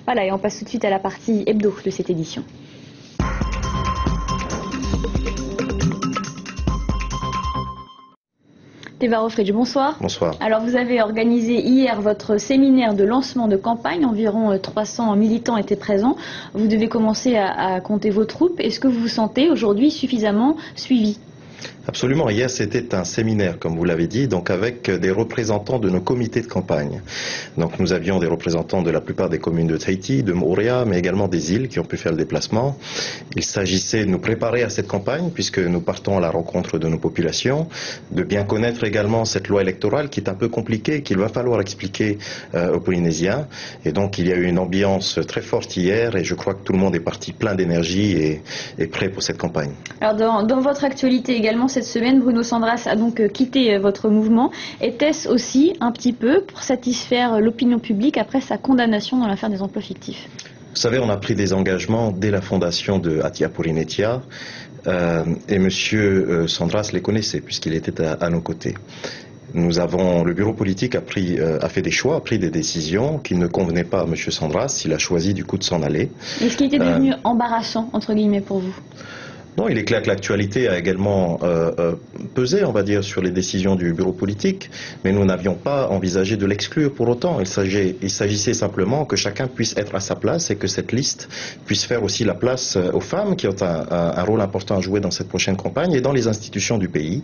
Voilà, et on passe tout de suite à la partie hebdo de cette édition. Teva Rohfritsch, bonsoir. Bonsoir. Alors vous avez organisé hier votre séminaire de lancement de campagne, environ 300 militants étaient présents. Vous devez commencer à compter vos troupes. Est-ce que vous vous sentez aujourd'hui suffisamment suivi ? Absolument. Hier, c'était un séminaire, comme vous l'avez dit, donc avec des représentants de nos comités de campagne. Donc nous avions des représentants de la plupart des communes de Tahiti, de Moorea, mais également des îles qui ont pu faire le déplacement. Il s'agissait de nous préparer à cette campagne, puisque nous partons à la rencontre de nos populations, de bien connaître également cette loi électorale qui est un peu compliquée, qu'il va falloir expliquer aux Polynésiens. Et donc il y a eu une ambiance très forte hier, et je crois que tout le monde est parti plein d'énergie et prêt pour cette campagne. Alors dans votre actualité également, cette semaine, Bruno Sandras a donc quitté votre mouvement. Était-ce aussi un petit peu pour satisfaire l'opinion publique après sa condamnation dans l'affaire des emplois fictifs ? Vous savez, on a pris des engagements dès la fondation de Hatia Porinetia et M. Sandras les connaissait puisqu'il était à nos côtés. Le bureau politique a fait des choix, a pris des décisions qui ne convenaient pas à M. Sandras. Il a choisi du coup de s'en aller. Est-ce qu'il était devenu embarrassant, entre guillemets, pour vous ? Non, il est clair que l'actualité a également pesé, on va dire, sur les décisions du bureau politique, mais nous n'avions pas envisagé de l'exclure pour autant. Il s'agissait simplement que chacun puisse être à sa place et que cette liste puisse faire aussi la place aux femmes qui ont un rôle important à jouer dans cette prochaine campagne et dans les institutions du pays.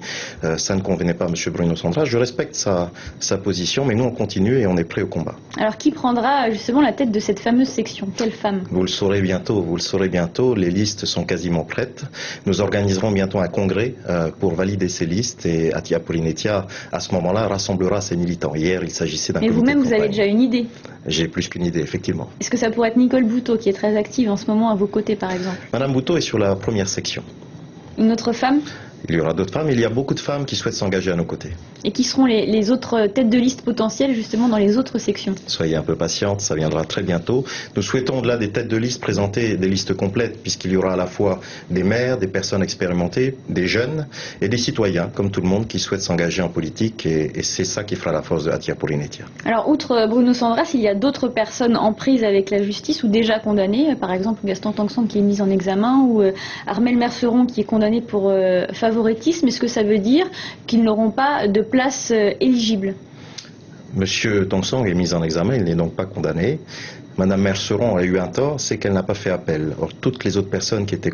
Ça ne convenait pas à M. Bruno Sandras. Je respecte sa position, mais nous on continue et on est prêt au combat. Alors qui prendra justement la tête de cette fameuse section ? Quelle femme ? Vous le saurez bientôt, les listes sont quasiment prêtes. Nous organiserons bientôt un congrès pour valider ces listes et Hatia Porinetia, à ce moment-là, rassemblera ses militants. Hier, il s'agissait d'un comité de campagne. Mais vous-même, vous avez déjà une idée ? J'ai plus qu'une idée, effectivement. Est-ce que ça pourrait être Nicole Boutot, qui est très active en ce moment à vos côtés, par exemple ? Madame Boutot est sur la première section. Une autre femme ? Il y aura d'autres femmes. Il y a beaucoup de femmes qui souhaitent s'engager à nos côtés. Et qui seront les autres têtes de liste potentielles, justement, dans les autres sections ? Soyez un peu patiente, ça viendra très bientôt. Nous souhaitons, au-delà des têtes de liste, présenter des listes complètes, puisqu'il y aura à la fois des maires, des personnes expérimentées, des jeunes et des citoyens, comme tout le monde, qui souhaitent s'engager en politique. Et c'est ça qui fera la force de Hatia Porinetia. Alors, outre Bruno Sandras, il y a d'autres personnes en prise avec la justice ou déjà condamnées. Par exemple, Gaston Tangson qui est mis en examen ou Armel Merceron qui est condamné pour favoritisme. Est-ce que ça veut dire qu'ils n'auront pas de place éligible ? Monsieur Tongson est mis en examen, il n'est donc pas condamné. Madame Merceron a eu un tort, c'est qu'elle n'a pas fait appel. Or, toutes les autres personnes qui étaient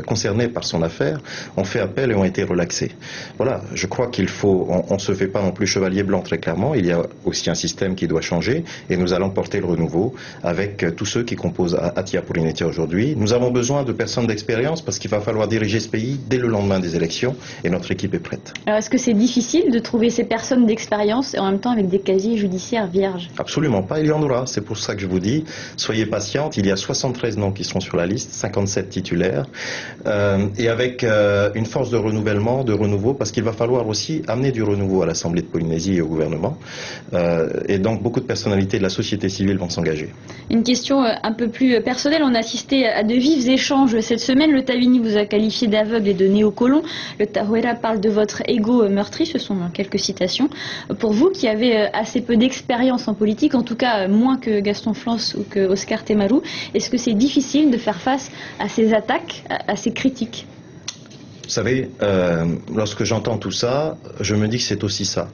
concernées par son affaire ont fait appel et ont été relaxées. Voilà, je crois on ne se fait pas non plus chevalier blanc très clairement. Il y a aussi un système qui doit changer et nous allons porter le renouveau avec tous ceux qui composent Hatia Porinetia aujourd'hui. Nous avons besoin de personnes d'expérience parce qu'il va falloir diriger ce pays dès le lendemain des élections et notre équipe est prête. Alors, est-ce que c'est difficile de trouver ces personnes d'expérience et en même temps avec des casiers judiciaires vierges ? Absolument pas, il y en aura. C'est pour ça que je vous dis, soyez patiente, il y a 73 noms qui seront sur la liste, 57 titulaires, et avec une force de renouvellement, de renouveau, parce qu'il va falloir aussi amener du renouveau à l'Assemblée de Polynésie et au gouvernement, et donc beaucoup de personnalités de la société civile vont s'engager. Une question un peu plus personnelle, on a assisté à de vifs échanges cette semaine, le Tavini vous a qualifié d'aveugle et de néocolon, le Tahuera parle de votre ego meurtri, ce sont quelques citations. Pour vous qui avez assez peu d'expérience en politique, en tout cas moins que Gaston Flans ou que Oscar Temaru, est-ce que c'est difficile de faire face à ces attaques, à ces critiques ? Vous savez, lorsque j'entends tout ça, je me dis que c'est aussi ça.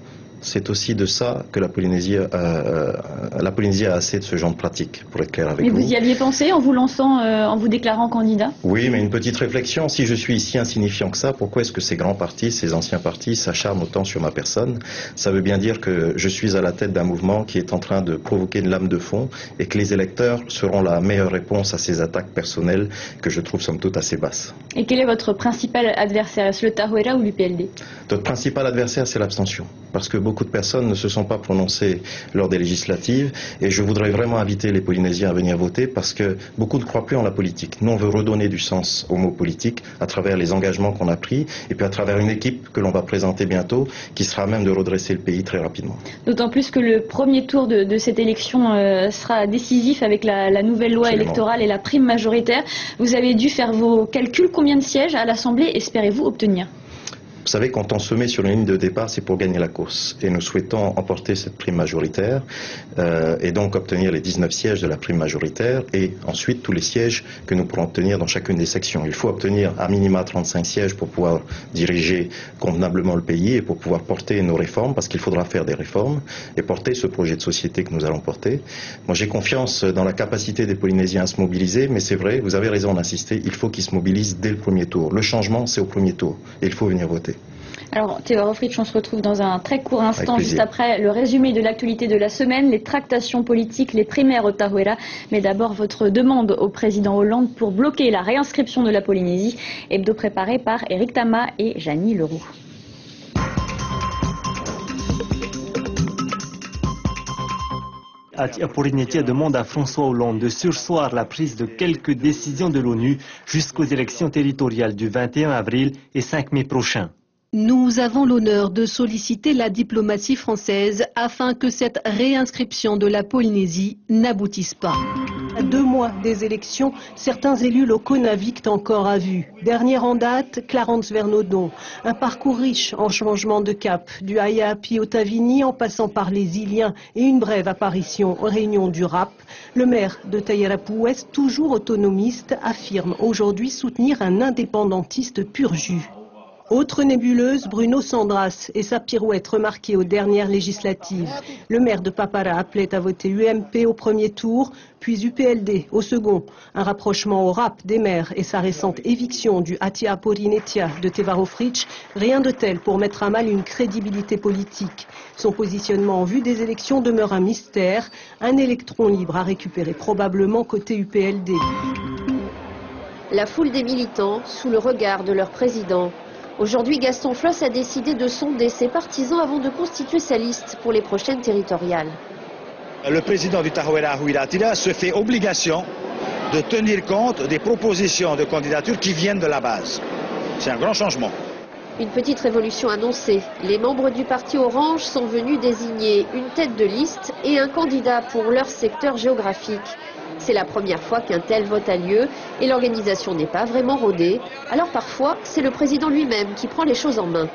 C'est aussi de ça que la Polynésie a assez de ce genre de pratique, pour être clair avec vous. Mais vous y aviez pensé en vous lançant, en vous déclarant candidat ? Oui, mais une petite réflexion. Si je suis si insignifiant que ça, pourquoi est-ce que ces grands partis, ces anciens partis s'acharnent autant sur ma personne ? Ça veut bien dire que je suis à la tête d'un mouvement qui est en train de provoquer une lame de fond et que les électeurs seront la meilleure réponse à ces attaques personnelles que je trouve somme toute assez basses. Et quel est votre principal adversaire ? Est-ce le Tahuera ou l'UPLD ? Notre principal adversaire, c'est l'abstention. Parce que beaucoup de personnes ne se sont pas prononcées lors des législatives et je voudrais vraiment inviter les Polynésiens à venir voter parce que beaucoup ne croient plus en la politique. Nous, on veut redonner du sens au mot politique à travers les engagements qu'on a pris et puis à travers une équipe que l'on va présenter bientôt qui sera à même de redresser le pays très rapidement. D'autant plus que le premier tour de cette élection sera décisif avec la nouvelle loi électorale et la prime majoritaire. Vous avez dû faire vos calculs. Combien de sièges à l'Assemblée espérez-vous obtenir ? Vous savez, quand on se met sur une ligne de départ, c'est pour gagner la course. Et nous souhaitons emporter cette prime majoritaire et donc obtenir les 19 sièges de la prime majoritaire et ensuite tous les sièges que nous pourrons obtenir dans chacune des sections. Il faut obtenir à minima 35 sièges pour pouvoir diriger convenablement le pays et pour pouvoir porter nos réformes, parce qu'il faudra faire des réformes et porter ce projet de société que nous allons porter. Moi, j'ai confiance dans la capacité des Polynésiens à se mobiliser, mais c'est vrai, vous avez raison d'insister, il faut qu'ils se mobilisent dès le premier tour. Le changement, c'est au premier tour et il faut venir voter. Alors, Théodore Fritsch, on se retrouve dans un très court instant, juste après le résumé de l'actualité de la semaine, les tractations politiques, les primaires au Tahuera. Mais d'abord, votre demande au président Hollande pour bloquer la réinscription de la Polynésie, hebdo préparé par Éric Tama et Janie Leroux. Atia Porinetia demande à François Hollande de surseoir la prise de quelques décisions de l'ONU jusqu'aux élections territoriales du 21 avril et 5 mai prochains. Nous avons l'honneur de solliciter la diplomatie française afin que cette réinscription de la Polynésie n'aboutisse pas. À 2 mois des élections, certains élus locaux naviguent encore à vue. Dernière en date, Clarence Vernodon. Un parcours riche en changement de cap, du Ayapi au Tavini en passant par les Iliens et une brève apparition aux réunions du RAP. Le maire de Taïrapu Ouest, toujours autonomiste, affirme aujourd'hui soutenir un indépendantiste pur jus. Autre nébuleuse, Bruno Sandras et sa pirouette remarquée aux dernières législatives. Le maire de Papara appelait à voter UMP au premier tour, puis UPLD au second. Un rapprochement au RAP des maires et sa récente éviction du Atia Porinetia de Théodore Fritsch, rien de tel pour mettre à mal une crédibilité politique. Son positionnement en vue des élections demeure un mystère, un électron libre à récupérer probablement côté UPLD. La foule des militants sous le regard de leur président. Aujourd'hui, Gaston Floss a décidé de sonder ses partisans avant de constituer sa liste pour les prochaines territoriales. Le président du Tahuera Huiratira se fait obligation de tenir compte des propositions de candidature qui viennent de la base. C'est un grand changement. Une petite révolution annoncée. Les membres du parti Orange sont venus désigner une tête de liste et un candidat pour leur secteur géographique. C'est la première fois qu'un tel vote a lieu et l'organisation n'est pas vraiment rodée. Alors parfois, c'est le président lui-même qui prend les choses en main.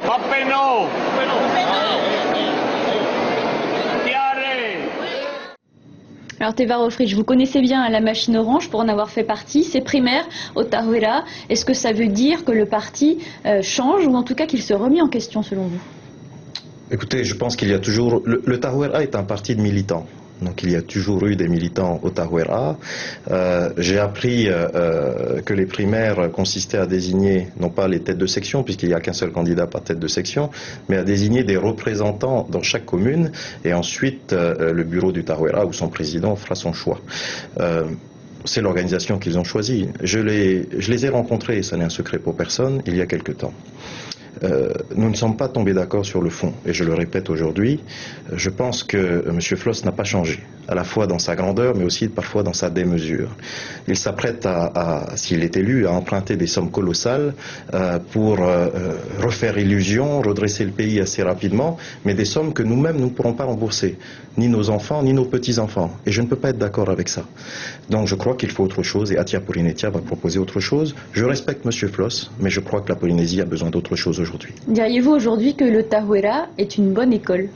Alors Théodore Fritsch, vous connaissez bien la machine Orange pour en avoir fait partie. Ces primaires au Tahuera, est-ce que ça veut dire que le parti change ou en tout cas qu'il se remet en question selon vous? Écoutez, je pense qu'il y a toujours... Le Tahuera est un parti de militants. Donc il y a toujours eu des militants au Tahuera. J'ai appris que les primaires consistaient à désigner, non pas les têtes de section, puisqu'il n'y a qu'un seul candidat par tête de section, mais à désigner des représentants dans chaque commune, et ensuite le bureau du Tahuera ou son président fera son choix. C'est l'organisation qu'ils ont choisie. Je les ai rencontrés, ça n'est un secret pour personne, il y a quelque temps. Nous ne sommes pas tombés d'accord sur le fond, et je le répète aujourd'hui, je pense que M. Floss n'a pas changé, à la fois dans sa grandeur, mais aussi parfois dans sa démesure. Il s'apprête s'il est élu, à emprunter des sommes colossales pour refaire illusion, redresser le pays assez rapidement, mais des sommes que nous-mêmes nous ne pourrons pas rembourser, ni nos enfants, ni nos petits-enfants, et je ne peux pas être d'accord avec ça. Donc je crois qu'il faut autre chose, et Atia Porinetia va proposer autre chose. Je respecte M. Floss, mais je crois que la Polynésie a besoin d'autre chose aujourd'hui. Diriez-vous aujourd'hui que le Tahuera est une bonne école?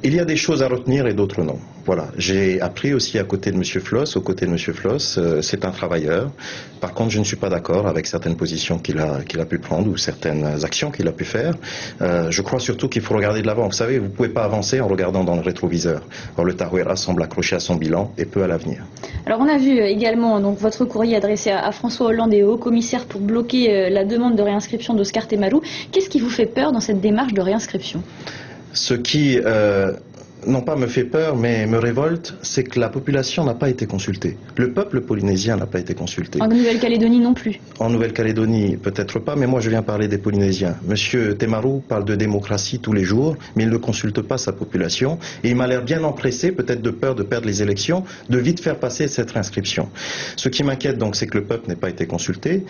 Il y a des choses à retenir et d'autres non. Voilà, j'ai appris aussi à côté de M. Floss, aux côtés de M. Floss, c'est un travailleur. Par contre, je ne suis pas d'accord avec certaines positions qu'il a pu prendre ou certaines actions qu'il a pu faire. Je crois surtout qu'il faut regarder de l'avant. Vous savez, vous ne pouvez pas avancer en regardant dans le rétroviseur. Or, le Tahuera semble accroché à son bilan et peu à l'avenir. Alors, on a vu également donc, votre courrier adressé à François Hollande et au haut-commissaire pour bloquer la demande de réinscription d'Oscar Temaru. Qu'est-ce qui vous fait peur dans cette démarche de réinscription? Ce qui, non pas me fait peur, mais me révolte, c'est que la population n'a pas été consultée. Le peuple polynésien n'a pas été consulté. En Nouvelle-Calédonie non plus. En Nouvelle-Calédonie, peut-être pas, mais moi je viens parler des Polynésiens. Monsieur Temaru parle de démocratie tous les jours, mais il ne consulte pas sa population. Et il m'a l'air bien empressé, peut-être de peur de perdre les élections, de vite faire passer cette réinscription. Ce qui m'inquiète donc, c'est que le peuple n'ait pas été consulté.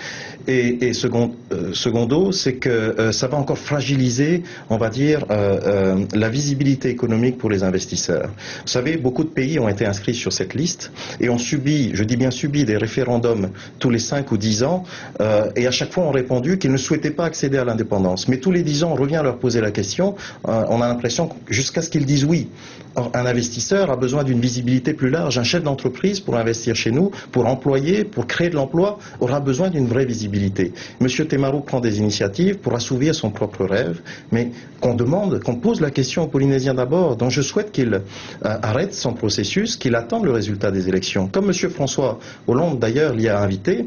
Et secondo, c'est que ça va encore fragiliser, on va dire, la visibilité économique pour les des investisseurs. Vous savez, beaucoup de pays ont été inscrits sur cette liste et ont subi, je dis bien subi, des référendums tous les 5 ou 10 ans et à chaque fois ont répondu qu'ils ne souhaitaient pas accéder à l'indépendance. Mais tous les 10 ans, on revient leur poser la question, on a l'impression jusqu'à ce qu'ils disent oui. Or, un investisseur a besoin d'une visibilité plus large. Un chef d'entreprise, pour investir chez nous, pour employer, pour créer de l'emploi, aura besoin d'une vraie visibilité. Monsieur Temaru prend des initiatives pour assouvir son propre rêve, mais qu'on demande, qu'on pose la question aux Polynésiens d'abord. Donc je souhaite qu'il arrête son processus, qu'il attende le résultat des élections. Comme monsieur François Hollande, d'ailleurs, l'y a invité,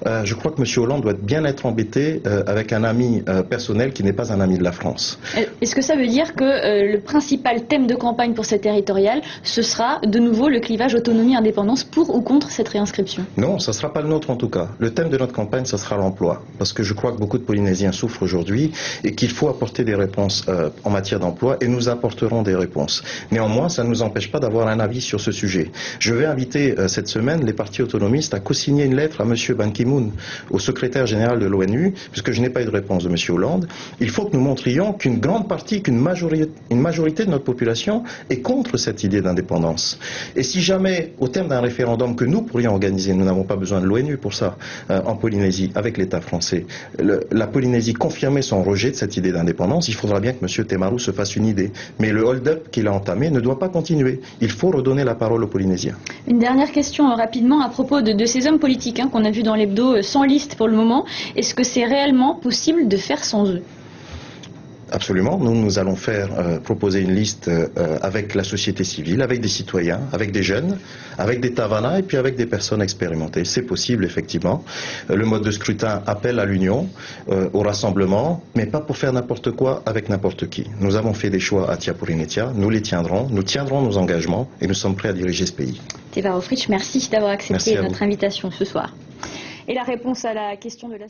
je crois que monsieur Hollande doit bien être embêté avec un ami personnel qui n'est pas un ami de la France. Est-ce que ça veut dire que le principal thème de campagne pour cette territoriale, ce sera de nouveau le clivage autonomie-indépendance pour ou contre cette réinscription? Non, ça ne sera pas le nôtre en tout cas. Le thème de notre campagne, ça sera l'emploi. Parce que je crois que beaucoup de Polynésiens souffrent aujourd'hui et qu'il faut apporter des réponses en matière d'emploi et nous apporterons des réponses. Néanmoins, ça ne nous empêche pas d'avoir un avis sur ce sujet. Je vais inviter cette semaine les partis autonomistes à co-signer une lettre à M. Ban Ki-moon, au secrétaire général de l'ONU, puisque je n'ai pas eu de réponse de M. Hollande. Il faut que nous montrions qu'une grande partie, qu'une majorité de notre population est contre cette idée d'indépendance. Et si jamais, au terme d'un référendum que nous pourrions organiser, nous n'avons pas besoin de l'ONU pour ça, en Polynésie, avec l'État français, la Polynésie confirmait son rejet de cette idée d'indépendance, il faudra bien que M. Temaru se fasse une idée. Mais le hold-up qu'il a entamé ne doit pas continuer. Il faut redonner la parole aux Polynésiens. Une dernière question rapidement à propos de ces hommes politiques qu'on a vus dans l'hebdo sans liste pour le moment. Est-ce que c'est réellement possible de faire sans eux? Absolument. Nous allons proposer une liste avec la société civile, avec des citoyens, avec des jeunes, avec des tavanas et puis avec des personnes expérimentées. C'est possible, effectivement. Le mode de scrutin appelle à l'union, au rassemblement, mais pas pour faire n'importe quoi avec n'importe qui. Nous avons fait des choix à Tiapurinetia, nous les tiendrons, nous tiendrons nos engagements et nous sommes prêts à diriger ce pays. Teva Roffrich, merci d'avoir accepté notre invitation ce soir. Et la réponse à la question de la